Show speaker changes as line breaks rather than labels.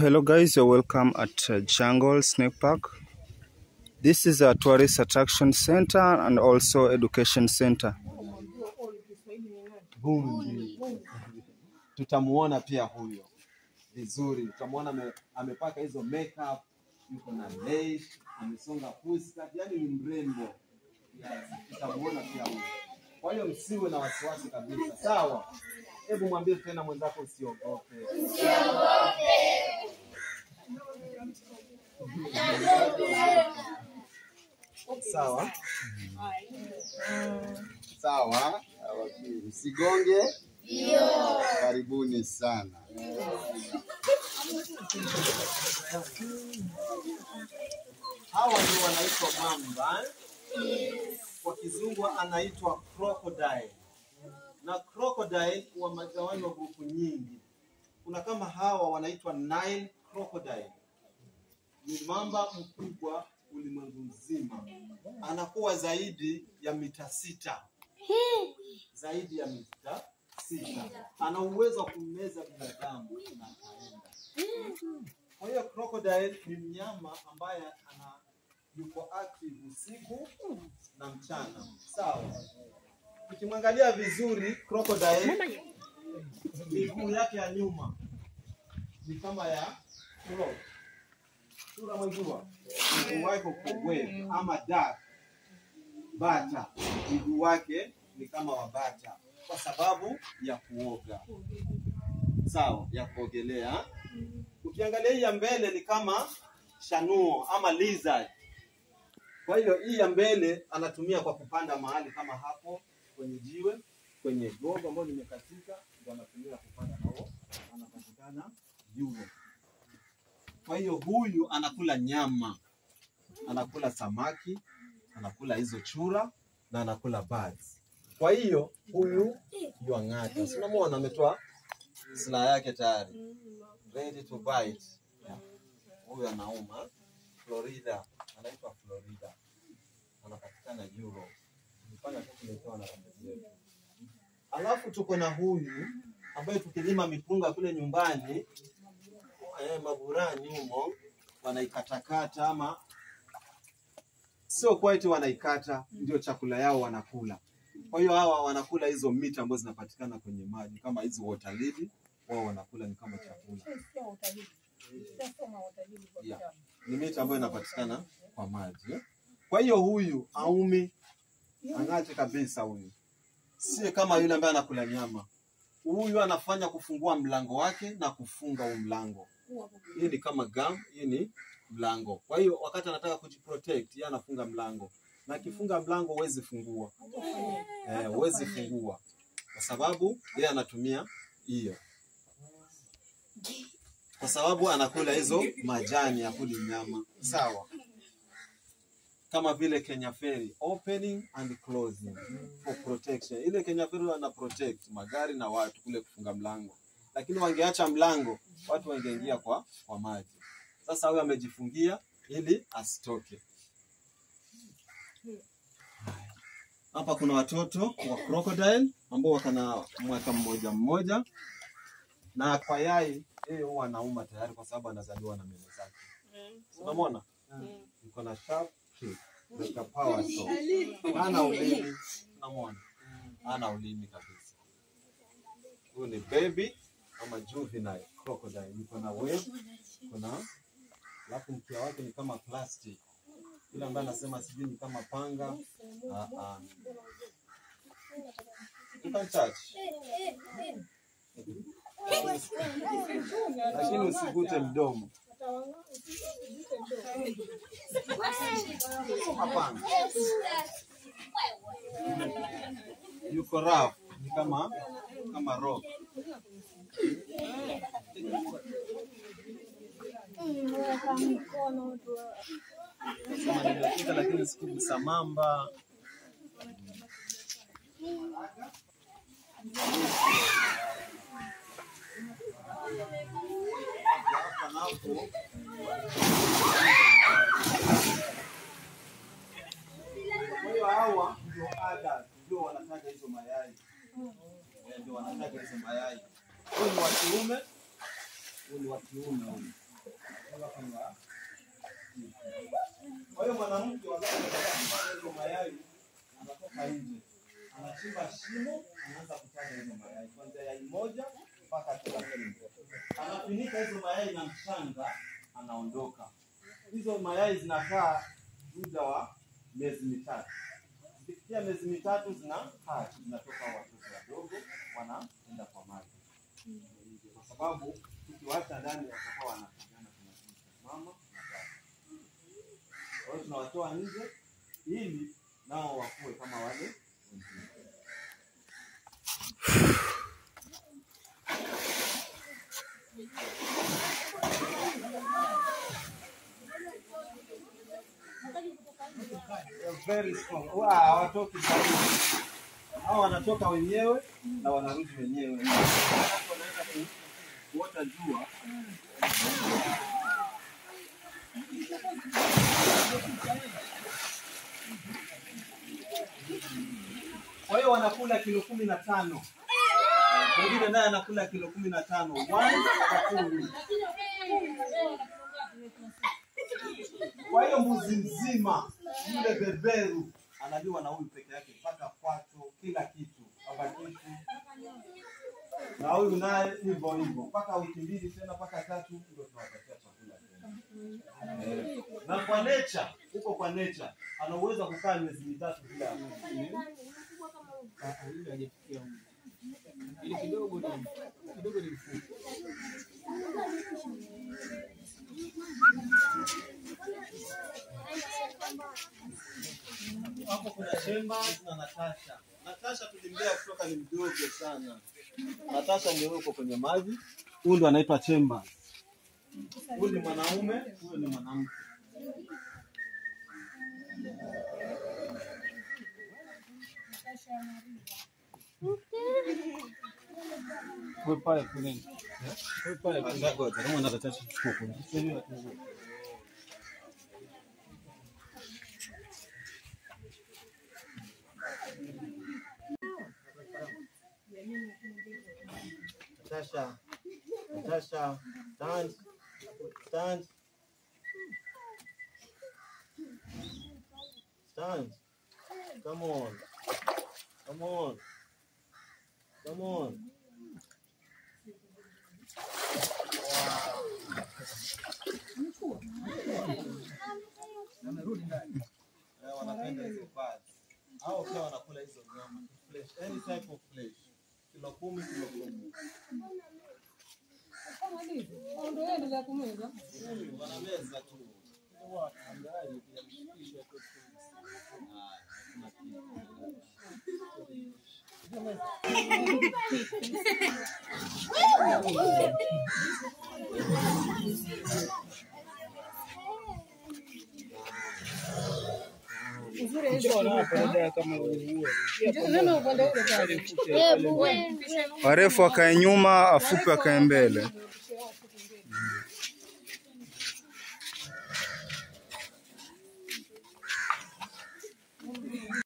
Hello guys, you're welcome at Jungle Snake Park. This is a tourist attraction center and also education center.
Bundi. Tutamuona pia huyo vizuri. Tutamuona amepaka hizo makeup, yuko na lace, amesonga fuska, yani ni mrembo. Tutamuona pia huyo. Kwa hiyo msiwe na wasiwasi kabisa. Sawa? Hebu mwambie tena mwenzako usiogope. Sawa? Sawa? Usigonge? Ndio. Karibuni sana. Hawa ndio wanaitwa mamba. Kwa kizungu anaitwa crocodile. Na crocodile wa magawanyo grupu nyingi. Kuna kama hawa wanaitwa Nile crocodile. Ni mamba mkubwa ulimwengu mzima. Anakuwa zaidi ya mita 6. Zaidi ya mita 6. Ana uwezo wa kumeza binadamu na akaenda. Kwa hiyo crocodile ni mnyama ambaye yuko active usiku na mchana. Sawa. Ukimwangalia vizuri crocodile, miguu yake ya nyuma ni kama ya frog. Sura mwajua, miguu wake kubwe ama duck, bata. Miguu wake ni kama wa bata kwa sababu ya kuoga. Sawa, ya kuogelea. Ukiangalia hii ya mbele ni kama shanuo ama lizard. Kwa hiyo hii ya mbele anatumia kwa kupanda mahali kama hapo kwenye jiwe, kwenye gogo ambalo limekatika, ndio anatumia kupanda nao, anapatikana yule. Kwa hiyo huyu anakula nyama, anakula samaki, anakula hizo chura na anakula birds. Kwa hiyo huyu yuang'ata. Unamuona ametoa silaha yake tayari, ready to bite. Yeah. Huyu anauma. Florida, anaitwa Florida. Anapatikana Europe. Nifanya kukuletea na rafiki. Alafu tuko na huyu ambaye tukilima mipunga kule nyumbani, maburani humo wanaikatakata, ama sio quite wanaikata, ndio chakula yao wanakula. Kwa hiyo hawa wanakula hizo miti ambazo zinapatikana kwenye maji kama hizo water lily, wao wanakula ni kama chakula. Yeah. Ni miti ambayo inapatikana kwa maji. Kwa hiyo huyu aumi ang'ate kabisa huyu. Si kama yule ambaye anakula nyama. Huyu anafanya kufungua mlango wake na kufunga huo mlango. Hii ni kama gum, hii ni mlango. Kwa hiyo wakati anataka kujiprotect, yeye anafunga mlango. Na akifunga mlango huwezi fungua. Huwezi fungua. Kwa sababu yeye anatumia hiyo. Kwa sababu anakula hizo majani ya kuli nyama. Sawa. Kama vile Kenya Ferry, opening and closing for protection. Ile Kenya Ferry wana protect magari na watu kule kufunga mlango. Lakini wangeacha mlango, watu wangeingia kwa maji. Sasa huyu amejifungia ili asitoke. Hapa kuna watoto wa crocodile ambao wakana mwaka mmoja. Na kwa yai yeye huwa anauma tayari kwa sababu anazaliwa na meno zake. Unaona? Yuko na sharp teeth, like power saw. Ana ulimi, unaona? Ana ulimi kabisa. Huyu ni baby ama juvenile crocodile. Yuko na web, kuna alafu mkia wake ni kama plastic. Ile ambaye anasema sijui ni kama panga. You can touch. Lakini usigute mdomo. Hapana. Yuko rough, ni kama rock. Sema nimekuja lakini sikugusa mamba. Kwa hiyo hawa ndio ada, ndio wanataga hizo mayai. Ndio wanataga hizo mayai. Huyu ni wa kiume, huyu ni wa kiume huyu. Huyo mwanamke wakati anapata hizo mayai anatoka nje. Anachimba shimo, anaanza kutaga hizo mayai. Kuanzia yai moja mpaka 30. Anafunika hizo mayai na mchanga, anaondoka. Hizo mayai zinakaa muda wa miezi mitatu. Zikifikia miezi mitatu zinakaa, zinatoka watoto wadogo wanaenda kwa maji. Kwa sababu tukiwaacha ndani watakuwa wanapigana mama na baba. Kwa hiyo tunawatoa nje ili nao wakue kama wale wengine. Very strong. Hawatoki karibu. Hao wanatoka wenyewe na wanarudi wenyewe. Wanaenda kuota jua. Kwa hiyo wanakula kilo 15. Mwingine naye anakula kilo 15. Kwa hiyo mbuzi mzima yule beberu analiwa na huyu peke yake mpaka kwato kila kitu abakitu. Na huyu naye hivyo hivyo mpaka wiki 2 tena mpaka 3 ndio tunawapatia chakula tena. Na kwa nature, huko kwa nature anaweza kukaa miezi 3 bila ili kidogo ni mfupi. Hapo kuna Chambers na Natasha. Natasha tulimlea kutoka ni mdogo sana. Natasha ndio yuko kwenye maji. Huyu ndo anaitwa Chambers. Huyu ni mwanaume, huyu ni mwanamke. Wewe pale kuneni. Wewe pale kunako kama Natasha chukua. Natasha, stand. Come on. Wanapenda hizo birds. Hao pia wanakula hizo nyama, flesh, any type of flesh. Kilo 10, kilo 10. Ndio ndio za kumeza. Wanameza tu. Angali ya kwa
warefu wakae nyuma, afupi wakae mbele.